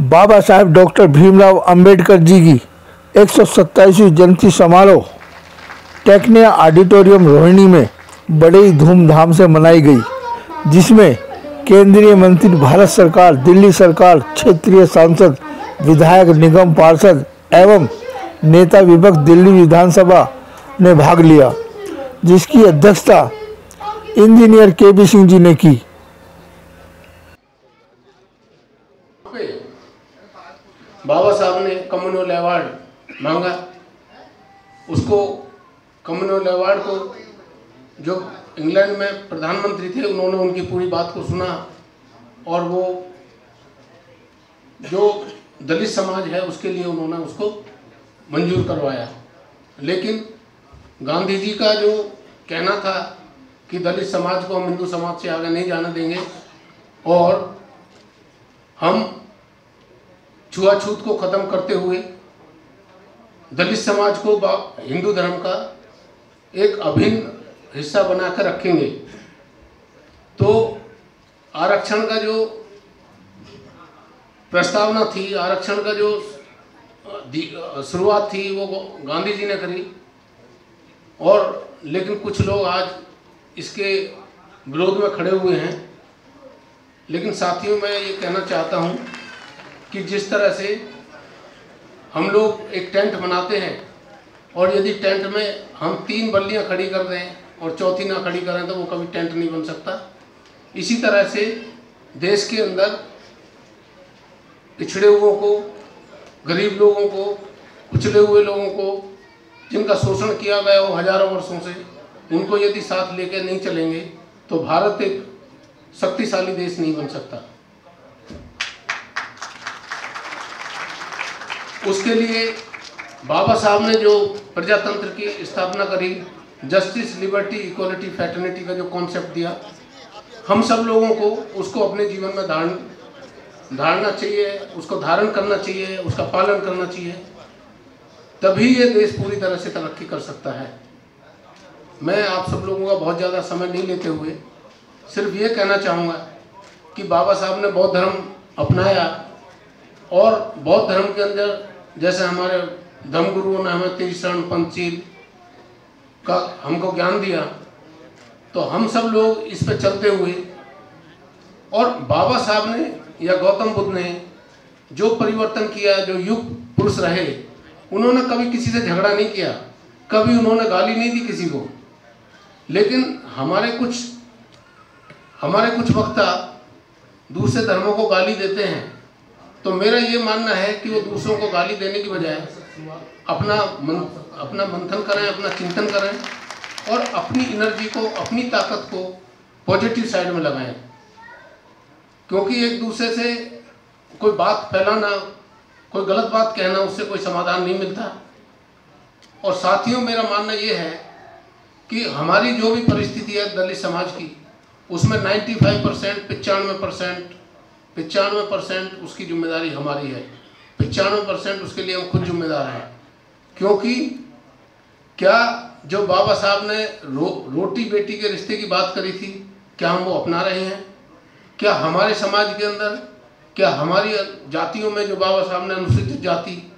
Baba Saheb doctor Bhimrao Ambedkar ji की 127वीं जयंती समारोह Tecnia auditorium Rohini में बड़े ही धूमधाम से मनाई गई, जिसमें केंद्रीय मंत्री, भारत सरकार, दिल्ली सरकार, क्षेत्रीय सांसद, विधायक, निगम पार्षद एवं नेता विपक्ष दिल्ली विधानसभा ने भाग लिया, जिसकी अध्यक्षता इंजीनियर के.बी. सिंह जी ने की। बाबा साहब ने कम्युनल अवार्ड मांगा। उसको कम्युनल अवार्ड को जो इंग्लैंड में प्रधानमंत्री थे, उन्होंने उनकी पूरी बात को सुना और वो जो दलित समाज है उसके लिए उन्होंने उसको मंजूर करवाया। लेकिन गांधी जी का जो कहना था कि दलित समाज को हम हिंदू समाज से आगे नहीं जाने देंगे और हम छुआछूत को ख़त्म करते हुए दलित समाज को हिंदू धर्म का एक अभिन्न हिस्सा बनाकर रखेंगे। तो आरक्षण का जो प्रस्तावना थी, आरक्षण का जो शुरुआत थी, वो गांधी जी ने करी। और लेकिन कुछ लोग आज इसके विरोध में खड़े हुए हैं। लेकिन साथियों, मैं ये कहना चाहता हूँ कि जिस तरह से हम लोग एक टेंट बनाते हैं और यदि टेंट में हम 3 बल्लियाँ खड़ी कर दें और चौथी ना खड़ी करें तो वो कभी टेंट नहीं बन सकता। इसी तरह से देश के अंदर पिछड़े हुओं को, गरीब लोगों को, कुचले हुए लोगों को, जिनका शोषण किया गया हो हजारों वर्षों से, उनको यदि साथ लेकर नहीं चलेंगे तो भारत एक शक्तिशाली देश नहीं बन सकता। उसके लिए बाबा साहब ने जो प्रजातंत्र की स्थापना करी, जस्टिस, लिबर्टी, इक्वलिटी, फ्रेटर्निटी का जो कॉन्सेप्ट दिया, हम सब लोगों को उसको अपने जीवन में धारणा चाहिए, उसको धारण करना चाहिए, उसका पालन करना चाहिए, तभी ये देश पूरी तरह से तरक्की कर सकता है। मैं आप सब लोगों का बहुत ज़्यादा समय नहीं लेते हुए सिर्फ ये कहना चाहूँगा कि बाबा साहब ने बौद्ध धर्म अपनाया और बौद्ध धर्म के अंदर जैसे हमारे धर्मगुरुओं ने हमें त्रिशरण पंचशील का हमको ज्ञान दिया, तो हम सब लोग इस पे चलते हुए, और बाबा साहब ने या गौतम बुद्ध ने जो परिवर्तन किया, जो युग पुरुष रहे, उन्होंने कभी किसी से झगड़ा नहीं किया, कभी उन्होंने गाली नहीं दी किसी को। लेकिन हमारे कुछ वक्ता दूसरे धर्मों को गाली देते हैं। तो मेरा ये मानना है कि वो दूसरों को गाली देने की बजाय अपना मंथन करें, अपना चिंतन करें और अपनी एनर्जी को, अपनी ताकत को पॉजिटिव साइड में लगाएं। क्योंकि एक दूसरे से कोई बात फैलाना, कोई गलत बात कहना, उससे कोई समाधान नहीं मिलता। और साथियों, मेरा मानना ये है कि हमारी जो भी परिस्थिति है दलित समाज की, उसमें 95%, 95% उसकी जिम्मेदारी हमारी है। 95% उसके लिए हम खुद जिम्मेदार हैं। क्योंकि क्या जो बाबा साहब ने रोटी बेटी के रिश्ते की बात करी थी, क्या हम वो अपना रहे हैं? क्या हमारे समाज के अंदर, क्या हमारी जातियों में जो बाबा साहब ने अनुसूचित जाति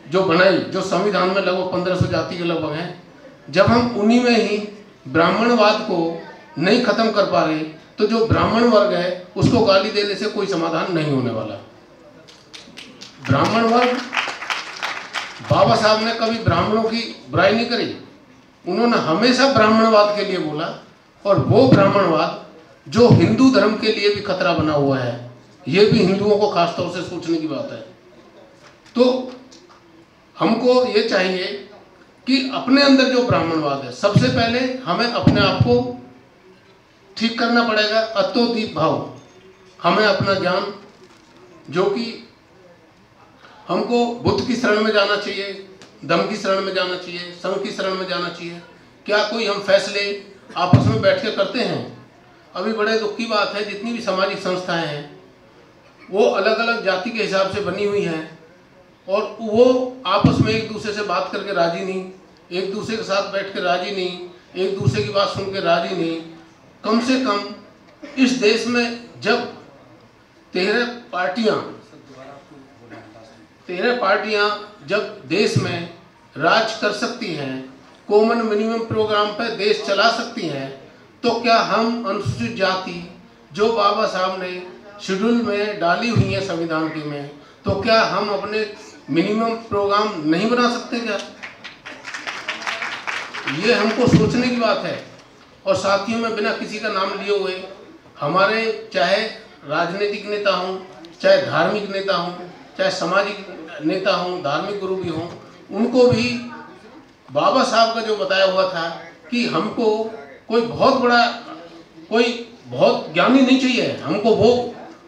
जो बनाई, जो संविधान में लगभग 1500 जाति के लगभग हैं, जब हम उन्हीं में ही ब्राह्मणवाद को नहीं खत्म कर पा रहे, तो जो ब्राह्मण वर्ग है उसको गाली देने से कोई समाधान नहीं होने वाला। ब्राह्मण वर्ग, बाबा साहब ने कभी ब्राह्मणों की बुराई नहीं करी, उन्होंने हमेशा ब्राह्मणवाद के लिए बोला। और वो ब्राह्मणवाद जो हिंदू धर्म के लिए भी खतरा बना हुआ है, ये भी हिंदुओं को खासतौर से सोचने की बात है। तो हमको ये चाहिए कि अपने अंदर जो ब्राह्मणवाद है, सबसे पहले हमें अपने आप को ठीक करना पड़ेगा। अत्योदीप भाव, हमें अपना ज्ञान, जो कि हमको बुद्ध की शरण में जाना चाहिए, धम्म की शरण में जाना चाहिए, संघ की शरण में जाना चाहिए। क्या कोई हम फैसले आपस में बैठ के करते हैं? अभी बड़े दुख की बात है, जितनी भी सामाजिक संस्थाएं हैं वो अलग अलग जाति के हिसाब से बनी हुई हैं और वो आपस में एक दूसरे से बात करके राजी नहीं, एक दूसरे के साथ बैठ के राजी नहीं, एक दूसरे की बात सुन के राजी नहीं। कम से कम इस देश में जब 13 पार्टियां 13 पार्टियां जब देश में राज कर सकती हैं, कॉमन मिनिमम प्रोग्राम पर देश चला सकती हैं, तो क्या हम अनुसूचित जाति जो बाबा साहब ने शेड्यूल में डाली हुई है संविधान की में, तो क्या हम अपने मिनिमम प्रोग्राम नहीं बना सकते क्या? ये हमको सोचने की बात है। और साथियों में बिना किसी का नाम लिए हुए, हमारे चाहे राजनीतिक नेता हों, चाहे धार्मिक नेता हों, चाहे सामाजिक नेता हों, धार्मिक गुरु भी हों, उनको भी बाबा साहब का जो बताया हुआ था कि हमको कोई बहुत ज्ञानी नहीं चाहिए,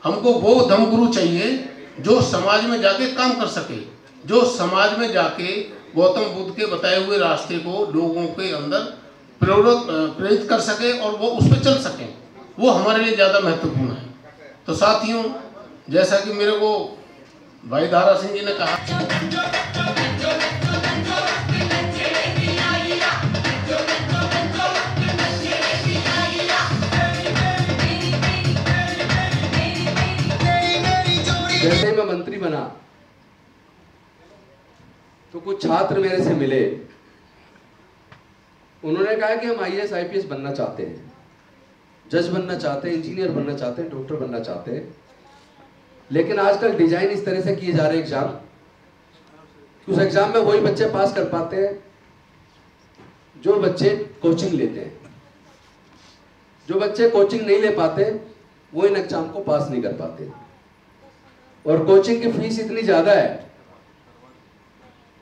हमको वो धर्मगुरु चाहिए जो समाज में जाके काम कर सके, जो समाज में जाके गौतम बुद्ध के बताए हुए रास्ते को लोगों के अंदर प्रेरित कर सके और वो उस पर चल सकें। वो हमारे लिए ज़्यादा महत्वपूर्ण है। तो साथियों, जैसा कि मेरे को भाई दारा सिंह जी ने कहा, जैसे मैं मंत्री बना तो कुछ छात्र मेरे से मिले, उन्होंने कहा कि हम IAS IPS बनना चाहते हैं, जज बनना चाहते हैं, इंजीनियर बनना चाहते हैं, डॉक्टर बनना चाहते हैं, लेकिन आजकल डिजाइन इस तरह से किए जा रहे हैं एग्जाम, उस एग्जाम में वही बच्चे पास कर पाते हैं जो बच्चे कोचिंग लेते हैं। जो बच्चे कोचिंग नहीं ले पाते वो इन एग्जाम को पास नहीं कर पाते। और कोचिंग की फीस इतनी ज्यादा है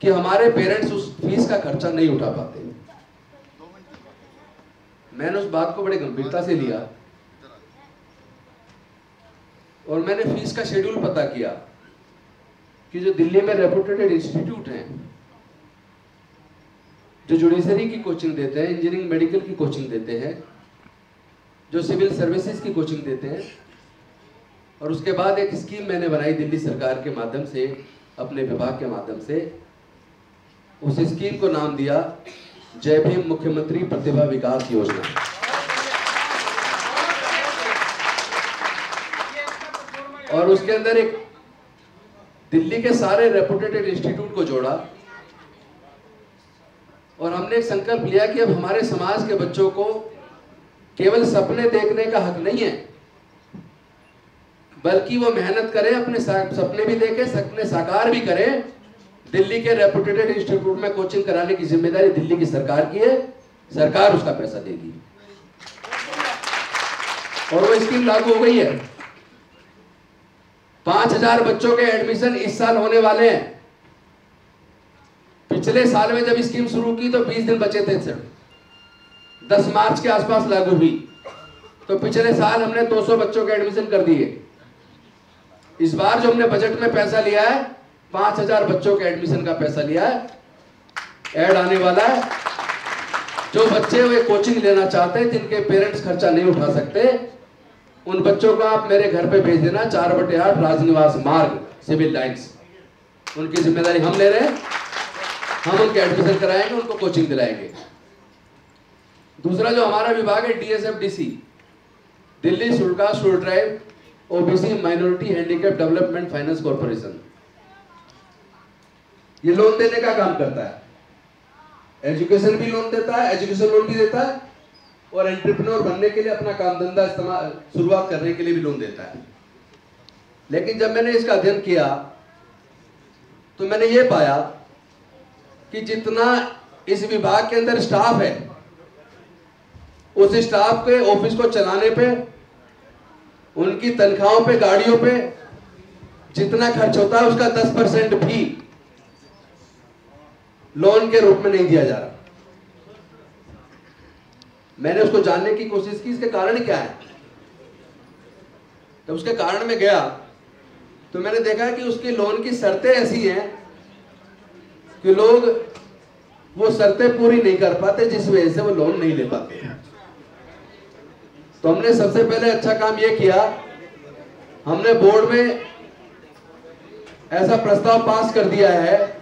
कि हमारे पेरेंट्स उस फीस का खर्चा नहीं उठा पाते। मैंने उस बात को बड़े गंभीरता से लिया और मैंने फीस का शेड्यूल पता किया कि जो दिल्ली में रेपुटेड इंस्टीट्यूट हैं, जो जुडिशरी की कोचिंग देते हैं, इंजीनियरिंग मेडिकल की कोचिंग देते हैं, जो सिविल सर्विसेज की कोचिंग देते हैं, और उसके बाद एक स्कीम मैंने बनाई दिल्ली सरकार के माध्यम से, अपने विभाग के माध्यम से। उस स्कीम को नाम दिया जय भीम मुख्यमंत्री प्रतिभा विकास योजना। और उसके अंदर एक दिल्ली के सारे रेपुटेड इंस्टीट्यूट को जोड़ा और हमने एक संकल्प लिया कि अब हमारे समाज के बच्चों को केवल सपने देखने का हक नहीं है, बल्कि वो मेहनत करें, अपने सपने भी देखें, सपने साकार भी करें। दिल्ली के रेपुटेड इंस्टीट्यूट में कोचिंग कराने की जिम्मेदारी दिल्ली की सरकार की है, सरकार उसका पैसा देगी। और वो स्कीम लागू हो गई है। 5000 बच्चों के एडमिशन इस साल होने वाले हैं। पिछले साल में जब स्कीम शुरू की तो 20 दिन बचे थे सिर्फ। 10 मार्च के आसपास लागू हुई, तो पिछले साल हमने 200 बच्चों के एडमिशन कर दिए। इस बार जो हमने बजट में पैसा लिया है, 5000 बच्चों के एडमिशन का पैसा लिया है, ऐड आने वाला है। जो बच्चे वे कोचिंग लेना चाहते हैं, जिनके पेरेंट्स खर्चा नहीं उठा सकते, उन बच्चों को आप मेरे घर पे भेज देना, 4/8 राजनिवास मार्ग, सिविल लाइन्स। उनकी जिम्मेदारी हम ले रहे हैं, हम उनके एडमिशन कराएंगे, उनको कोचिंग दिलाएंगे। दूसरा जो हमारा विभाग है DSFDC, दिल्ली सुल्तान शोर drive OBC minority handicap development finance corporation, ये लोन देने का काम करता है। एजुकेशन भी लोन देता है, एजुकेशन लोन भी देता है, और एंटरप्रेन्योर बनने के लिए, अपना काम धंधा शुरुआत करने के लिए भी लोन देता है। लेकिन जब मैंने इसका अध्ययन किया तो मैंने ये पाया कि जितना इस विभाग के अंदर स्टाफ है, उस स्टाफ के ऑफिस को चलाने पे, उनकी तनख्वाहों पे, गाड़ियों पे जितना खर्च होता है, उसका 10% भी लोन के रूप में नहीं दिया जा रहा। मैंने उसको जानने की कोशिश की, इसके कारण क्या है। जब उसके कारण में गया तो मैंने देखा कि उसके लोन की शर्तें ऐसी हैं कि लोग वो शर्तें पूरी नहीं कर पाते, जिस वजह से वो लोन नहीं ले पाते। तो हमने सबसे पहले अच्छा काम ये किया, हमने बोर्ड में ऐसा प्रस्ताव पास कर दिया है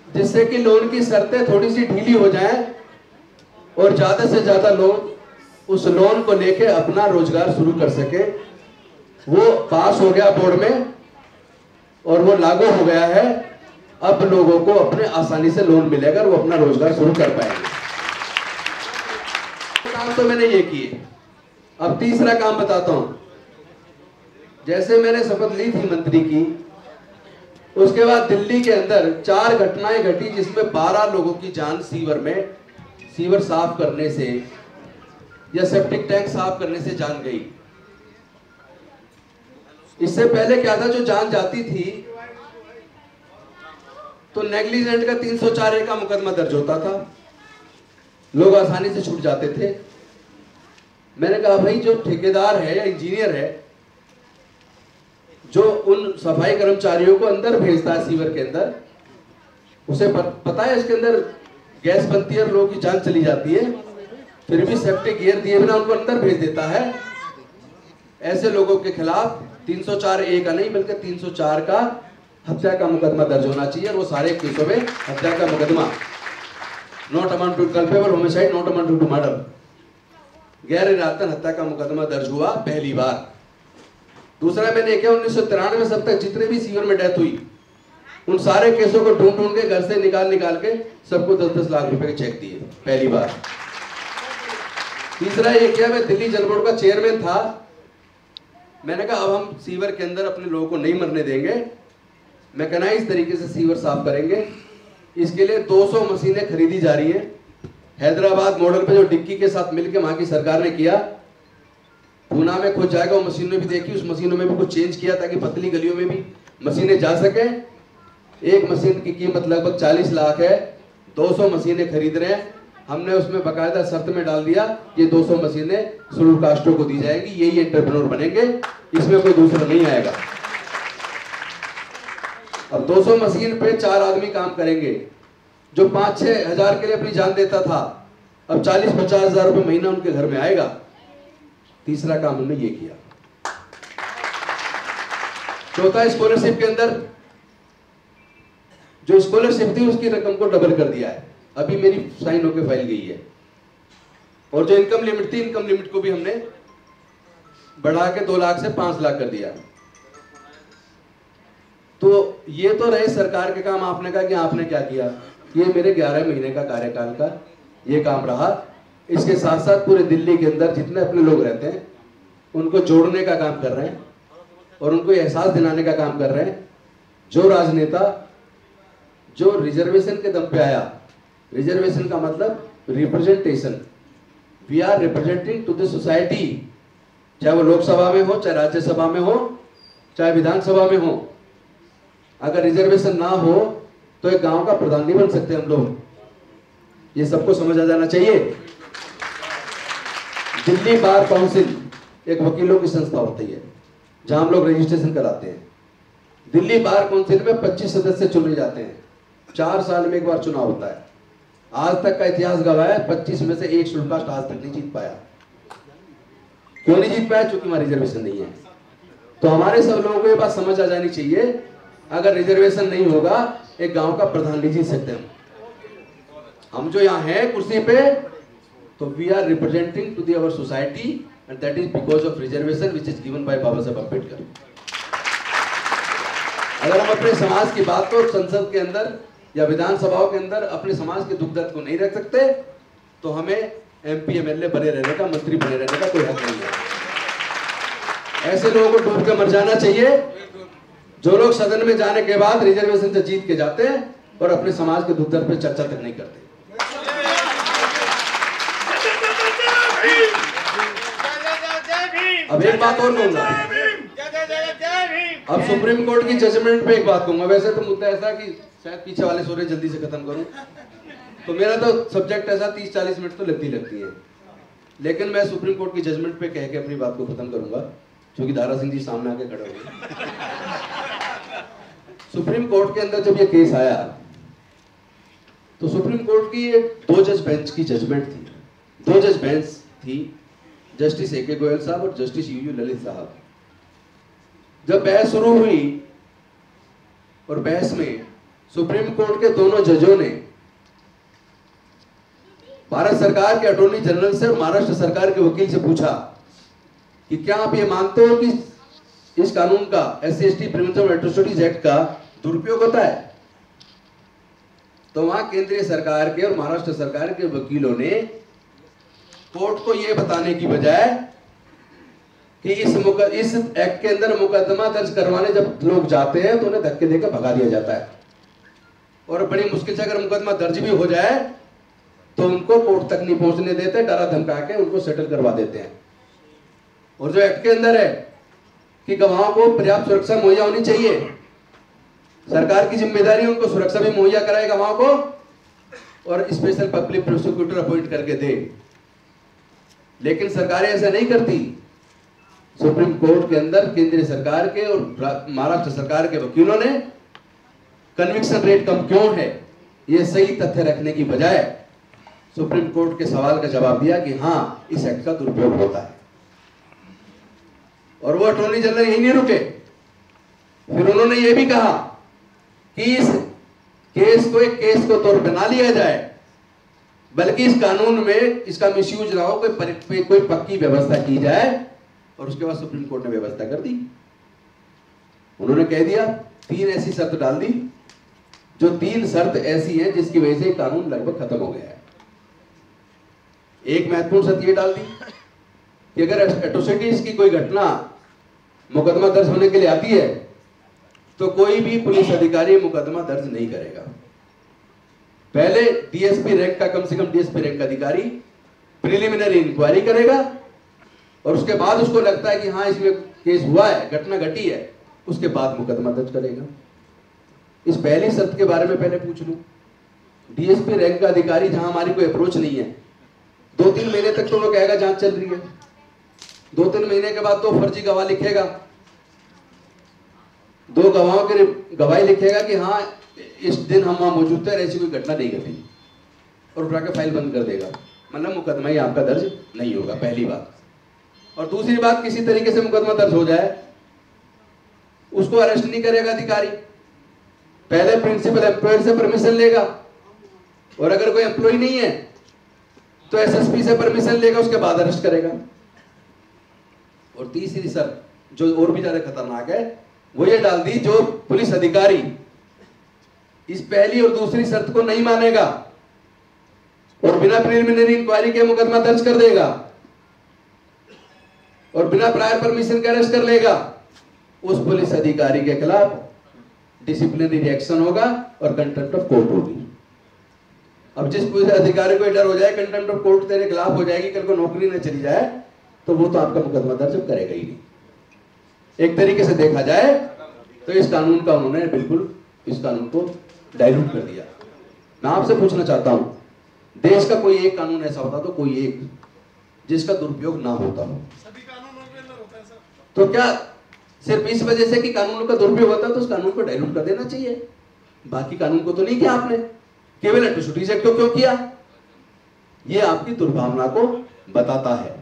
जिससे कि लोन की शर्तें थोड़ी सी ढीली हो जाएं और ज्यादा से ज्यादा लोग उस लोन को लेके अपना रोजगार शुरू कर सके। वो पास हो गया बोर्ड में और वो लागू हो गया है। अब लोगों को अपने आसानी से लोन मिलेगा, वो अपना रोजगार शुरू कर पाएंगे। काम तो मैंने ये किए। अब तीसरा काम बताता हूं। जैसे मैंने शपथ ली थी मंत्री की, उसके बाद दिल्ली के अंदर 4 घटनाएं घटी जिसमें 12 लोगों की जान सीवर साफ करने से या सेप्टिक टैंक साफ करने से जान गई। इससे पहले क्या था, जो जान जाती थी तो नेग्लिजेंट का 304A का मुकदमा दर्ज होता था, लोग आसानी से छूट जाते थे। मैंने कहा भाई जो ठेकेदार है या इंजीनियर है जो उन सफाई कर्मचारियों को अंदर भेजता है सीवर के अंदर, उसे पता है इसके अंदर गैस बनती है और लोगों की जान चली जाती है, फिर भी सेफ्टी गियर दिए बिना उनको अंदर भेज देता है। ऐसे लोगों के खिलाफ 304A का नहीं बल्कि 304 का हत्या का मुकदमा दर्ज होना चाहिए। और वो सारे केसों में हत्या का मुकदमा, not amount to culpable homicide, not amount to murder, गैर इरादतन हत्या का मुकदमा दर्ज हुआ पहली बार। दूसरा मैंने क्या 1993 से अब तक जितने भी सीवर में डेथ हुई उन सारे केसों को ढूंढ के घर से निकाल के सबको 10-10 लाख रुपए के चेक दिए पहली बार। तीसरा ये किया, मैं दिल्ली जल बोर्ड का चेयरमैन था, मैंने कहा अब हम सीवर के अंदर अपने लोगों को नहीं मरने देंगे, मैकेनाइज तरीके से सीवर साफ करेंगे। इसके लिए 200 मशीनें खरीदी जा रही हैं। हैदराबाद मॉडल पे जो डिक्की के साथ मिलकर वहां की सरकार ने किया, पूना में खुद जाएगा, वो मशीनें भी देखी, उस मशीनों में भी कुछ चेंज किया ताकि पतली गलियों में भी मशीनें जा सके। एक मशीन की कीमत लगभग 40 लाख है, 200 मशीनें खरीद रहे हैं। हमने उसमें बाकायदा शर्त में डाल दिया ये 200 मशीनें शेड्यूल्ड कास्टों को दी जाएगी, यही एंटरप्रेन्योर बनेंगे, इसमें कोई दूसरा नहीं आएगा। अब 200 मशीन पे 4 आदमी काम करेंगे। जो 5-6 हजार के लिए अपनी जान देता था, अब 40-50 हजार रुपए महीना उनके घर में आएगा। तीसरा काम हमने ये किया। चौथा, स्कॉलरशिप के अंदर जो स्कॉलरशिप थी उसकी रकम को डबल कर दिया है, अभी मेरी साइन होकर फाइल गई है। और जो इनकम लिमिट थी, इनकम लिमिट को भी हमने बढ़ा के 2 लाख से 5 लाख कर दिया। तो ये तो रहे सरकार के काम। आपने कहा कि आपने क्या किया, ये मेरे 11 महीने का कार्यकाल का ये काम रहा। इसके साथ साथ पूरे दिल्ली के अंदर जितने अपने लोग रहते हैं उनको जोड़ने का काम कर रहे हैं और उनको एहसास दिलाने का काम कर रहे हैं। जो राजनेता जो रिजर्वेशन के दम पे आया, रिजर्वेशन का मतलब representation, we are representing to the society, चाहे वो लोकसभा में हो, चाहे राज्यसभा में हो, चाहे विधानसभा में हो। अगर रिजर्वेशन ना हो तो एक गांव का प्रधान नहीं बन सकते हम लोग, ये सबको समझ आ जाना चाहिए। दिल्ली बार काउंसिल एक वकीलों की संस्था होती है जहां हम लोग रजिस्ट्रेशन कराते हैं। दिल्ली बार काउंसिल में 25 सदस्य चुने जाते हैं, 4 साल में एक बार चुनाव होता है। आज तक का इतिहास गवाह है 25 में से एक शेड्यूल्ड कास्ट आज तक नहीं जीत पाया। क्यों नहीं जीत पाया? क्योंकि वहां रिजर्वेशन नहीं है। तो हमारे सब लोगों को ये बात समझ आ जानी चाहिए, अगर रिजर्वेशन नहीं होगा एक गांव का प्रधान नहीं जीत सकते। हम जो यहाँ हैं कुर्सी पे, तो we are representing to the our society and that is because of reservation which is given by Baba Saheb Ambedkar. अगर हम अपने समाज की बात को संसद के अंदर या विधानसभाओं के अंदर अपने समाज के दुख दर्द को नहीं रख सकते, तो हमें MP MLA बने रहने का, मंत्री बने रहने का कोई हक नहीं है। ऐसे लोगों को डूब के मर जाना चाहिए जो लोग सदन में जाने के बाद रिजर्वेशन से जीत के जाते हैं और अपने समाज के दुख दर्द पे चर्चा तक नहीं करते। अब एक बात और कहूंगा, अब सुप्रीम कोर्ट की जजमेंट पे एक बात कहूंगा। वैसे तो मुद्दा ऐसा कि शायद पीछे वाले सोरे जल्दी से खत्म करूं, तो मेरा तो सब्जेक्ट ऐसा 30-40 मिनट तो लगती है, लेकिन मैं सुप्रीम कोर्ट की जजमेंट पे कह के अपनी बात को खत्म करूंगा, क्योंकि दारा सिंह जी सामने आके खड़े हुए। सुप्रीम कोर्ट के अंदर जब ये केस आया तो सुप्रीम कोर्ट की 2 जज बेंच की जजमेंट थी। 2 जज बेंच थी, जस्टिस AK गोयल साहब और जस्टिस UU ललित साहब। जब बहस शुरू हुई और बहस में सुप्रीम कोर्ट के दोनों जजों ने भारत सरकार के अटॉर्नी जनरल से और महाराष्ट्र सरकार के वकील से पूछा कि क्या आप ये मानते हो कि इस कानून का SC/ST prevention and atrocities act का दुरुपयोग होता है? तो वहां केंद्रीय सरकार के और महाराष्ट्र सरकार के वकीलों ने कोर्ट को यह बताने की बजाय कि इस एक्ट के अंदर मुकदमा दर्ज करवाने जब लोग जाते हैं तो उन्हें धक्के देकर भगा दिया जाता है, और बड़ी मुश्किल से अगर मुकदमा दर्ज भी हो जाए तो उनको कोर्ट तक नहीं पहुंचने देते, डरा धमका के उनको सेटल करवा देते हैं। और जो एक्ट के अंदर है कि गवाहों को पर्याप्त सुरक्षा मुहैया होनी चाहिए, सरकार की जिम्मेदारी है उनको सुरक्षा भी मुहैया कराए गवाहों को, और स्पेशल पब्लिक प्रोसिक्यूटर अपॉइंट करके दे। लेकिन सरकारें ऐसा नहीं करती। सुप्रीम कोर्ट के अंदर केंद्रीय सरकार के और महाराष्ट्र सरकार के वकीलों ने कन्विक्शन रेट कम क्यों है ये सही तथ्य रखने की बजाय सुप्रीम कोर्ट के सवाल का जवाब दिया कि हाँ इस एक्ट का दुरुपयोग होता है। और वो अटॉर्नी जनरल यही नहीं रुके, फिर उन्होंने ये भी कहा कि इस केस को एक केस को तौर पर ना लिया जाए, बल्कि इस कानून में इसका मिसयूज ना हो, कोई पक्की व्यवस्था की जाए। और उसके बाद सुप्रीम कोर्ट ने व्यवस्था कर दी। उन्होंने कह दिया 3 ऐसी शर्त डाल दी, जो 3 शर्त ऐसी हैं जिसकी वजह से कानून लगभग खत्म हो गया है। एक महत्वपूर्ण शर्त यह डाल दी कि अगर एट्रोसिटीज की कोई घटना मुकदमा दर्ज होने के लिए आती है तो कोई भी पुलिस अधिकारी मुकदमा दर्ज नहीं करेगा। पहले डीएसपी रैंक का, कम से कम डीएसपी रैंक का अधिकारी प्रिलिमिनरी इंक्वायरी करेगा, और उसके बाद उसको लगता है कि हाँ इसमें केस हुआ है, घटना घटी है, उसके बाद मुकदमा दर्ज करेगा। इस पहली शर्त के बारे में पहले पूछ लूं। डीएसपी रैंक का अधिकारी जहां हमारी कोई अप्रोच नहीं है, 2-3 महीने तक तो वो कहेगा जांच चल रही है, 2-3 महीने के बाद तो फर्जी गवाह लिखेगा, 2 गवाहों की गवाही लिखेगा कि हाँ इस दिन हम वहां मौजूद थे, ऐसी कोई घटना नहीं घटी, और उठा के फाइल बंद कर देगा। मतलब मुकदमा ही आपका दर्ज नहीं होगा, पहली बात। और दूसरी बात, किसी तरीके से मुकदमा दर्ज हो जाए उसको अरेस्ट नहीं करेगा अधिकारी, पहले प्रिंसिपल एम्प्लॉयर से परमिशन लेगा, और अगर कोई एम्प्लॉय नहीं है तो एसएसपी से परमिशन लेगा, उसके बाद अरेस्ट करेगा। और तीसरी शर्त जो और भी ज्यादा खतरनाक है वो ये डाल दी, जो पुलिस अधिकारी इस पहली और दूसरी शर्त को नहीं मानेगा और बिना प्रिलिमिनरी इंक्वायरी के मुकदमा दर्ज कर देगा और बिना प्रायर परमिशन के अरेस्ट कर लेगा, उस पुलिस अधिकारी के खिलाफ डिसिप्लिनरी रिएक्शन होगा और कंटेम्प्ट ऑफ कोर्ट होगी। अब जिस पुलिस अधिकारी को डर हो जाए कंटेम्प्ट ऑफ कोर्ट तेरे खिलाफ हो जाएगी, कल को नौकरी न चली जाए, तो वो तो आपका मुकदमा दर्ज करेगा ही नहीं। एक तरीके से देखा जाए तो इस कानून का उन्होंने बिल्कुल इस कानून को डाइल्यूट कर दिया। मैं आपसे पूछना चाहता हूं, देश का कोई एक कानून ऐसा होता तो कोई एक जिसका दुरुपयोग ना होता हो, सभी कानूनों के अंदर होता है सर। तो क्या सिर्फ इस वजह से कि कानूनों का दुरुपयोग होता है तो उस कानून को डाइल्यूट कर देना चाहिए? बाकी कानून को तो नहीं किया आपने, केवल एट्रोसिटीज एक्ट को क्यों किया? ये आपकी दुर्भावना को बताता है।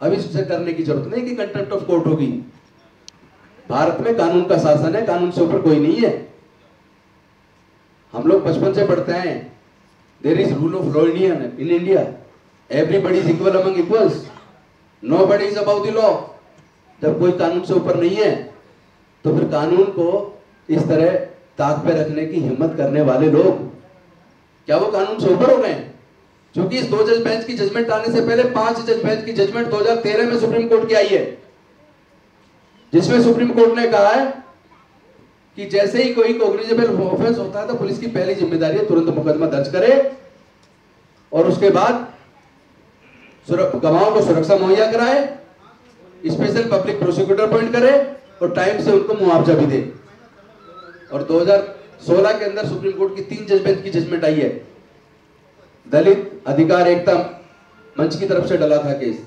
अब इससे करने की जरूरत नहीं कि कंटेम्प्ट ऑफ कोर्ट होगी। भारत में कानून का शासन है, कानून से ऊपर कोई नहीं है। हम लोग बचपन से पढ़ते हैं, there is rule of law in India, everybody is equal among equals, nobody is about the law. जब कोई कानून से ऊपर नहीं है तो फिर कानून को इस तरह ताक पे रखने की हिम्मत करने वाले लोग, क्या वो कानून से ऊपर हो गए? क्योंकि इस 2 जज बेंच की जजमेंट आने से पहले 5 जज बेंच की जजमेंट 2013 में सुप्रीम कोर्ट की आई है, जिसमें सुप्रीम कोर्ट ने कहा है कि जैसे ही कोई कॉग्निजेबल ऑफेंस होता है तो पुलिस की पहली जिम्मेदारी है तुरंत मुकदमा दर्ज करे और उसके बाद गवाहों को सुरक्षा मुहैया कराए, स्पेशल पब्लिक प्रोसिक्यूटर अपॉइंट करे और टाइम से उनको मुआवजा भी दे। और 2016 के अंदर सुप्रीम कोर्ट की 3 जज बेंच की जजमेंट आई है, दलित अधिकार एकता मंच की तरफ से डला था केस,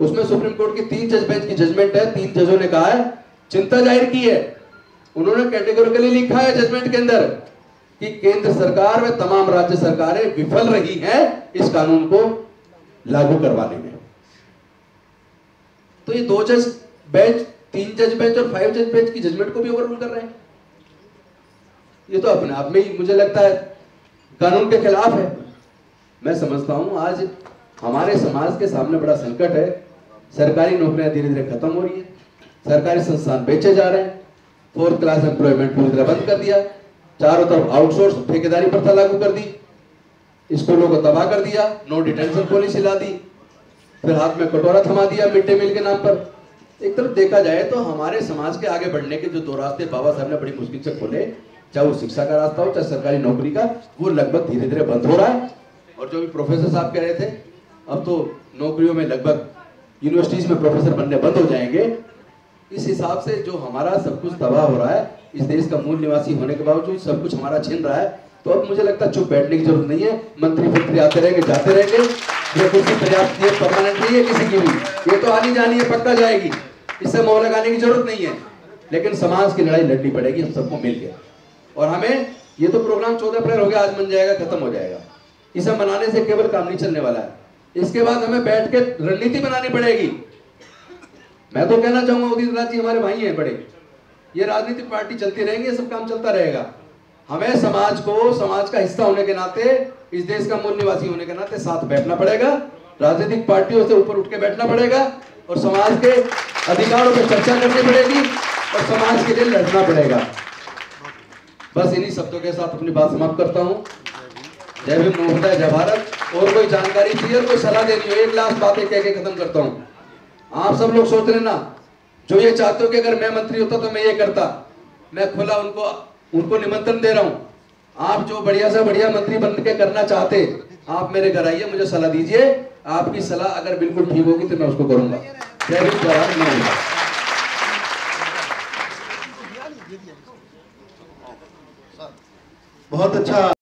उसमें सुप्रीम कोर्ट की 3 जज बेंच की जजमेंट है। 3 जजों ने कहा है, चिंता जाहिर की है, उन्होंने कैटेगोरिकली लिखा है जजमेंट के अंदर कि केंद्र सरकार व तमाम राज्य सरकारें विफल रही हैं इस कानून को लागू करवाने में। तो ये 2 जज बेंच, 3 जज बेंच और 5 जज बेंच की जजमेंट को भी ओवररूल कर रहे हैं। ये तो अपने आप में ही मुझे लगता है कानून के खिलाफ है। मैं समझता हूं आज हमारे समाज के सामने बड़ा संकट है। सरकारी नौकरियां धीरे धीरे खत्म हो रही है, सरकारी संस्थान बेचे जा रहे हैं, 4th क्लास एम्प्लॉयमेंट पूरी तरह बंद कर दिया, चारों तरफ आउटसोर्स ठेकेदारी प्रथा लागू कर दी, स्कूलों को तबाह कर दिया, नो डिटेंशन पॉलिसी ला दी, फिर हाथ में कटोरा थमा दिया मिड डे मील के नाम पर। एक तरफ देखा जाए तो हमारे समाज के आगे बढ़ने के जो दो रास्ते बाबा साहब ने बड़ी मुश्किल से खोले, चाहे वो शिक्षा का रास्ता हो चाहे सरकारी नौकरी का, वो लगभग धीरे धीरे बंद हो रहा है। और जो भी प्रोफेसर साहब कह रहे थे, अब तो नौकरियों में लगभग यूनिवर्सिटीज में प्रोफेसर बनने बंद हो जाएंगे। इस हिसाब से जो हमारा सब कुछ तबाह हो रहा है, इस देश का मूल निवासी होने के बावजूद सब कुछ हमारा छिन रहा है, तो अब मुझे लगता है चुप बैठने की जरूरत नहीं है। मंत्री फिर आते रहेंगे जाते रहेंगे, ये कुर्सी पर्याप्त है, परमानेंट नहीं है किसी की भी, ये तो आनी जानी है, पक्का जाएगी, इससे मोह लगाने की जरूरत नहीं है। लेकिन समाज की लड़ाई लड़नी पड़ेगी हम सबको मिलकर। और हमें ये तो प्रोग्राम 14 अप्रैल हो गया, आज बन जाएगा, खत्म हो जाएगा, इसे मनाने से केवल काम नहीं चलने वाला है। इसके बाद हमें बैठ के रणनीति बनानी पड़ेगी। मैं तो कहना चाहूंगा उदित राज जी हमारे भाई हैं बड़े, ये राजनीतिक पार्टी चलती रहेंगी, सब काम चलता रहेगा। हमें समाज को, समाज का हिस्सा होने के नाते, इस देश का मूल निवासी होने के नाते साथ बैठना पड़ेगा, राजनीतिक पार्टियों से ऊपर उठ के बैठना पड़ेगा और समाज के अधिकारों पर चर्चा करनी पड़ेगी और समाज के लिए लड़ना पड़ेगा। बस इन्हीं शब्दों के साथ अपनी बात समाप्त करता हूँ। जय भीम, नमोबुद्धाय, जय भारत। और कोई जानकारी चाहिए, कोई सलाह देनी हो, एक लास्ट बातें कह के खत्म करता हूँ। आप सब लोग सोच रहे ना, जो ये चाहते हो कि अगर मैं मंत्री होता तो मैं ये करता, मैं खुला उनको निमंत्रण दे रहा हूँ। आप जो बढ़िया से बढ़िया मंत्री बन के करना चाहते, आप मेरे घर आइए, मुझे सलाह दीजिए। आपकी सलाह अगर बिल्कुल ठीक होगी तो मैं उसको करूंगा। जय भीम, जय भारत, नमस्कार। बहुत अच्छा।